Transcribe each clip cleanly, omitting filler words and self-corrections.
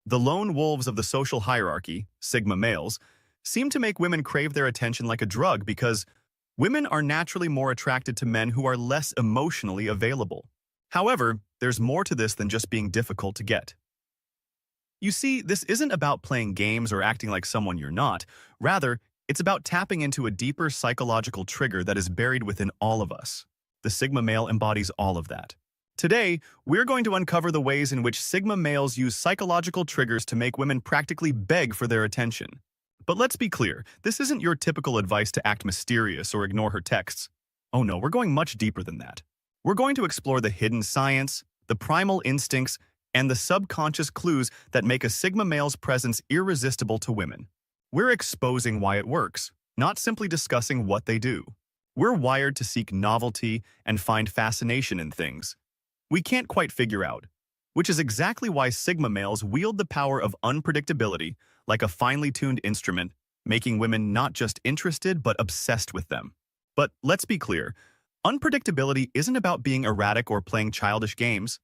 The lone wolves of the social hierarchy, Sigma males, seem to make women crave their attention like a drug because women are naturally more attracted to men who are less emotionally available. However, there's more to this than just being difficult to get. You see, this isn't about playing games or acting like someone you're not. Rather, it's about tapping into a deeper psychological trigger that is buried within all of us. The Sigma male embodies all of that. Today, we're going to uncover the ways in which Sigma males use psychological triggers to make women practically beg for their attention. But let's be clear, this isn't your typical advice to act mysterious or ignore her texts. Oh no, we're going much deeper than that. We're going to explore the hidden science, the primal instincts, and the subconscious clues that make a Sigma male's presence irresistible to women. We're exposing why it works, not simply discussing what they do. We're wired to seek novelty and find fascination in things we can't quite figure out, which is exactly why Sigma males wield the power of unpredictability like a finely tuned instrument, making women not just interested but obsessed with them. But let's be clear, unpredictability isn't about being erratic or playing childish games.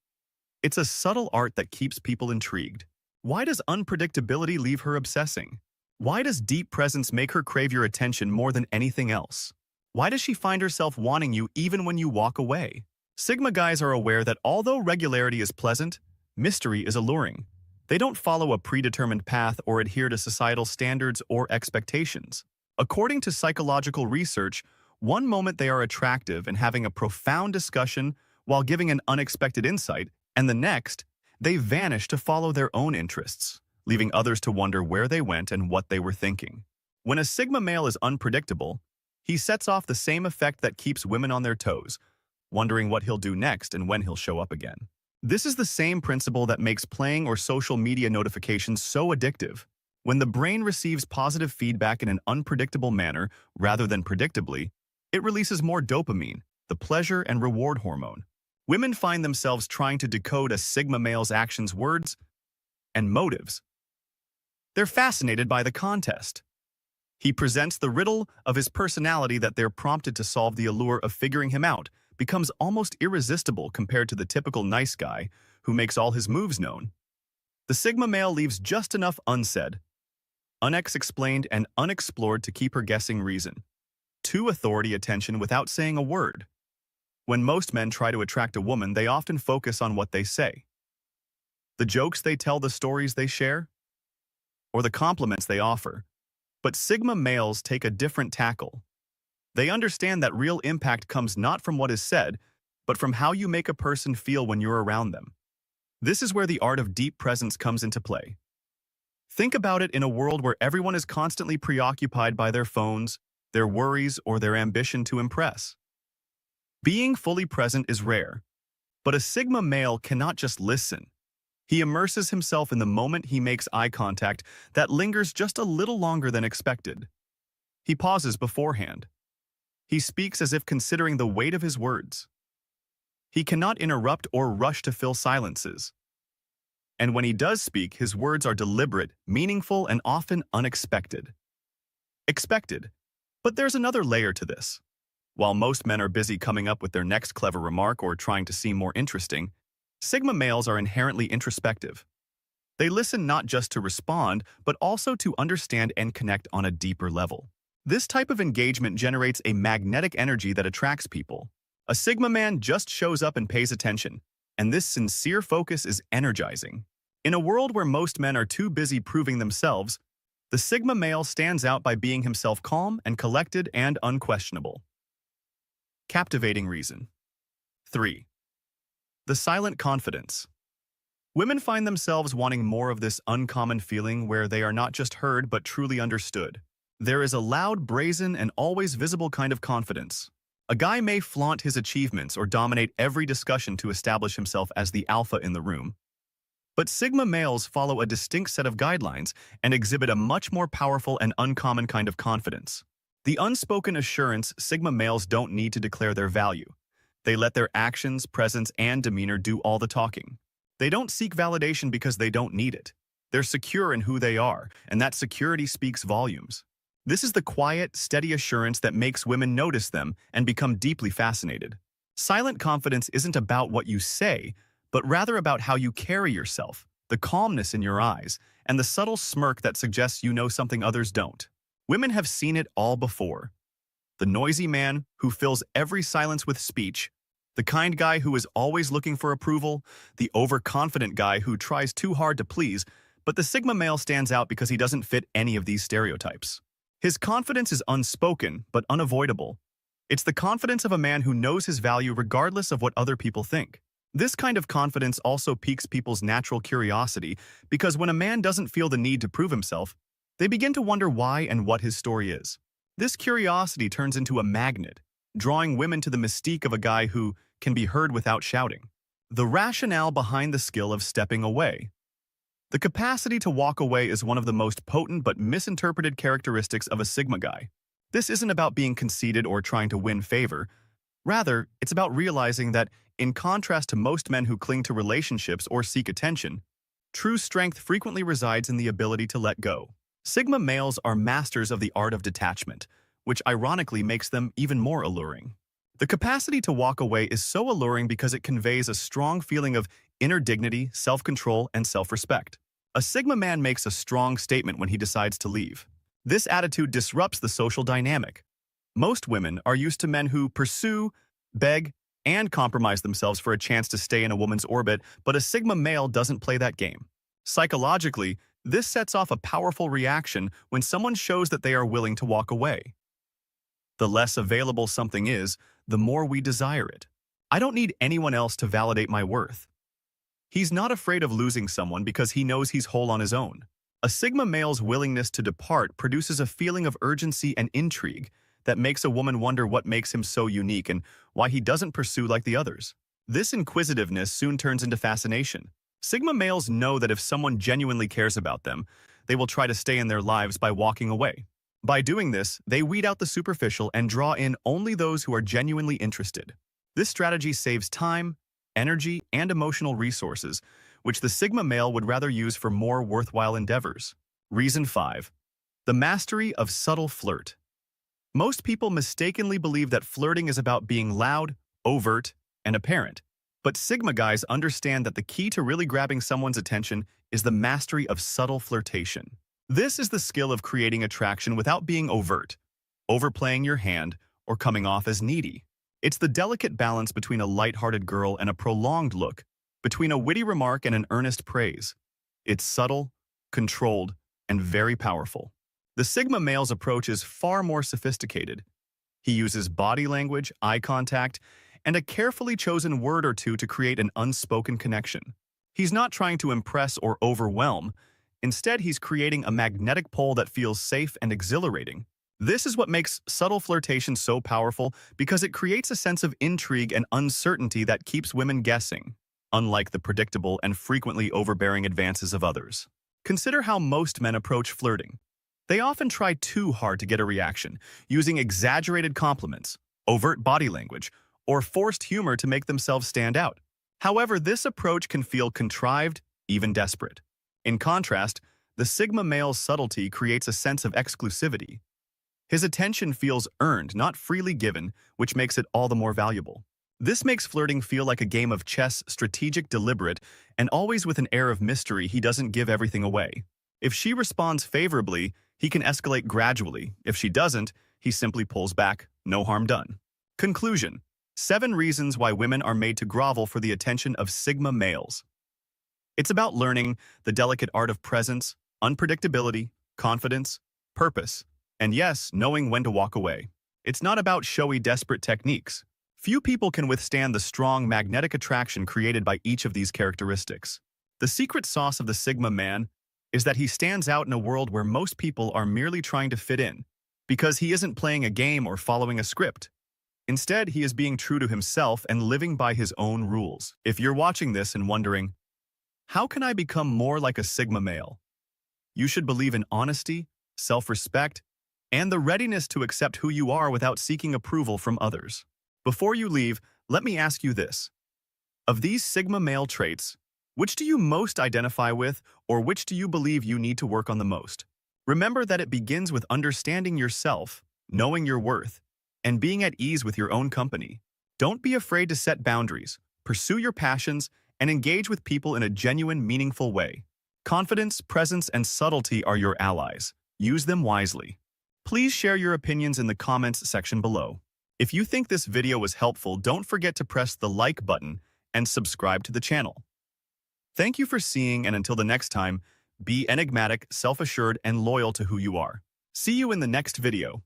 It's a subtle art that keeps people intrigued. Why does unpredictability leave her obsessing? Why does deep presence make her crave your attention more than anything else? Why does she find herself wanting you even when you walk away? Sigma guys are aware that although regularity is pleasant, mystery is alluring. They don't follow a predetermined path or adhere to societal standards or expectations. According to psychological research, one moment they are attractive and having a profound discussion while giving an unexpected insight, and the next, they vanish to follow their own interests, leaving others to wonder where they went and what they were thinking. When a Sigma male is unpredictable, he sets off the same effect that keeps women on their toes, wondering what he'll do next and when he'll show up again. This is the same principle that makes playing or social media notifications so addictive. When the brain receives positive feedback in an unpredictable manner rather than predictably, it releases more dopamine, the pleasure and reward hormone. Women find themselves trying to decode a Sigma male's actions, words, and motives. They're fascinated by the contest. He presents the riddle of his personality that they're prompted to solve. The allure of figuring him out becomes almost irresistible compared to the typical nice guy who makes all his moves known. The Sigma male leaves just enough unsaid, unexplained, and unexplored to keep her guessing reason. To authority attention without saying a word. When most men try to attract a woman, they often focus on what they say. The jokes they tell, the stories they share, or the compliments they offer. But Sigma males take a different tackle. They understand that real impact comes not from what is said, but from how you make a person feel when you're around them. This is where the art of deep presence comes into play. Think about it. In a world where everyone is constantly preoccupied by their phones, their worries, or their ambition to impress. Being fully present is rare, but a Sigma male cannot just listen. He immerses himself in the moment. He makes eye contact that lingers just a little longer than expected. He pauses beforehand. He speaks as if considering the weight of his words. He cannot interrupt or rush to fill silences. And when he does speak, his words are deliberate, meaningful, and often unexpected. Expected. But there's another layer to this. While most men are busy coming up with their next clever remark or trying to seem more interesting, Sigma males are inherently introspective. They listen not just to respond, but also to understand and connect on a deeper level. This type of engagement generates a magnetic energy that attracts people. A Sigma man just shows up and pays attention, and this sincere focus is energizing. In a world where most men are too busy proving themselves, the Sigma male stands out by being himself, calm and collected and unquestionable. Captivating reason. 3. The silent confidence. Women find themselves wanting more of this uncommon feeling where they are not just heard but truly understood. There is a loud, brazen, and always visible kind of confidence. A guy may flaunt his achievements or dominate every discussion to establish himself as the alpha in the room. But Sigma males follow a distinct set of guidelines and exhibit a much more powerful and uncommon kind of confidence. The unspoken assurance. Sigma males don't need to declare their value. They let their actions, presence, and demeanor do all the talking. They don't seek validation because they don't need it. They're secure in who they are, and that security speaks volumes. This is the quiet, steady assurance that makes women notice them and become deeply fascinated. Silent confidence isn't about what you say, but rather about how you carry yourself, the calmness in your eyes, and the subtle smirk that suggests you know something others don't. Women have seen it all before. The noisy man who fills every silence with speech, the kind guy who is always looking for approval, the overconfident guy who tries too hard to please, but the Sigma male stands out because he doesn't fit any of these stereotypes. His confidence is unspoken, but unavoidable. It's the confidence of a man who knows his value regardless of what other people think. This kind of confidence also piques people's natural curiosity because when a man doesn't feel the need to prove himself, they begin to wonder why and what his story is. This curiosity turns into a magnet, drawing women to the mystique of a guy who can be heard without shouting. The rationale behind the skill of stepping away. The capacity to walk away is one of the most potent but misinterpreted characteristics of a Sigma guy. This isn't about being conceited or trying to win favor. Rather, it's about realizing that, in contrast to most men who cling to relationships or seek attention, true strength frequently resides in the ability to let go. Sigma males are masters of the art of detachment, which ironically makes them even more alluring. The capacity to walk away is so alluring because it conveys a strong feeling of inner dignity, self-control, and self-respect. A Sigma man makes a strong statement when he decides to leave. This attitude disrupts the social dynamic. Most women are used to men who pursue, beg, and compromise themselves for a chance to stay in a woman's orbit, but a Sigma male doesn't play that game. Psychologically, this sets off a powerful reaction when someone shows that they are willing to walk away. The less available something is, the more we desire it. I don't need anyone else to validate my worth. He's not afraid of losing someone because he knows he's whole on his own. A Sigma male's willingness to depart produces a feeling of urgency and intrigue that makes a woman wonder what makes him so unique and why he doesn't pursue like the others. This inquisitiveness soon turns into fascination. Sigma males know that if someone genuinely cares about them, they will try to stay in their lives by walking away. By doing this, they weed out the superficial and draw in only those who are genuinely interested. This strategy saves time, energy, and emotional resources, which the Sigma male would rather use for more worthwhile endeavors. Reason 5. The mastery of subtle flirt. Most people mistakenly believe that flirting is about being loud, overt, and apparent. But Sigma guys understand that the key to really grabbing someone's attention is the mastery of subtle flirtation. This is the skill of creating attraction without being overt, overplaying your hand, or coming off as needy. It's the delicate balance between a light-hearted girl and a prolonged look, between a witty remark and an earnest praise. It's subtle, controlled, and very powerful. The Sigma male's approach is far more sophisticated. He uses body language, eye contact, and a carefully chosen word or two to create an unspoken connection. He's not trying to impress or overwhelm. Instead, he's creating a magnetic pole that feels safe and exhilarating. This is what makes subtle flirtation so powerful because it creates a sense of intrigue and uncertainty that keeps women guessing, unlike the predictable and frequently overbearing advances of others. Consider how most men approach flirting. They often try too hard to get a reaction, using exaggerated compliments, overt body language, or forced humor to make themselves stand out. However, this approach can feel contrived, even desperate. In contrast, the Sigma male's subtlety creates a sense of exclusivity. His attention feels earned, not freely given, which makes it all the more valuable. This makes flirting feel like a game of chess, strategic, deliberate, and always with an air of mystery. He doesn't give everything away. If she responds favorably, he can escalate gradually. If she doesn't, he simply pulls back, no harm done. Conclusion: 7 reasons why women are made to grovel for the attention of Sigma males. It's about learning the delicate art of presence, unpredictability, confidence, purpose, and yes, knowing when to walk away. It's not about showy, desperate techniques. Few people can withstand the strong magnetic attraction created by each of these characteristics. The secret sauce of the Sigma man is that he stands out in a world where most people are merely trying to fit in, because he isn't playing a game or following a script. Instead, he is being true to himself and living by his own rules. If you're watching this and wondering, how can I become more like a Sigma male? You should believe in honesty, self-respect, and the readiness to accept who you are without seeking approval from others. Before you leave, let me ask you this. Of these Sigma male traits, which do you most identify with, or which do you believe you need to work on the most? Remember that it begins with understanding yourself, knowing your worth, and being at ease with your own company. Don't be afraid to set boundaries, pursue your passions, and engage with people in a genuine, meaningful way. Confidence, presence, and subtlety are your allies. Use them wisely. Please share your opinions in the comments section below. If you think this video was helpful, don't forget to press the like button and subscribe to the channel. Thank you for seeing, and until the next time, be enigmatic, self-assured, and loyal to who you are. See you in the next video.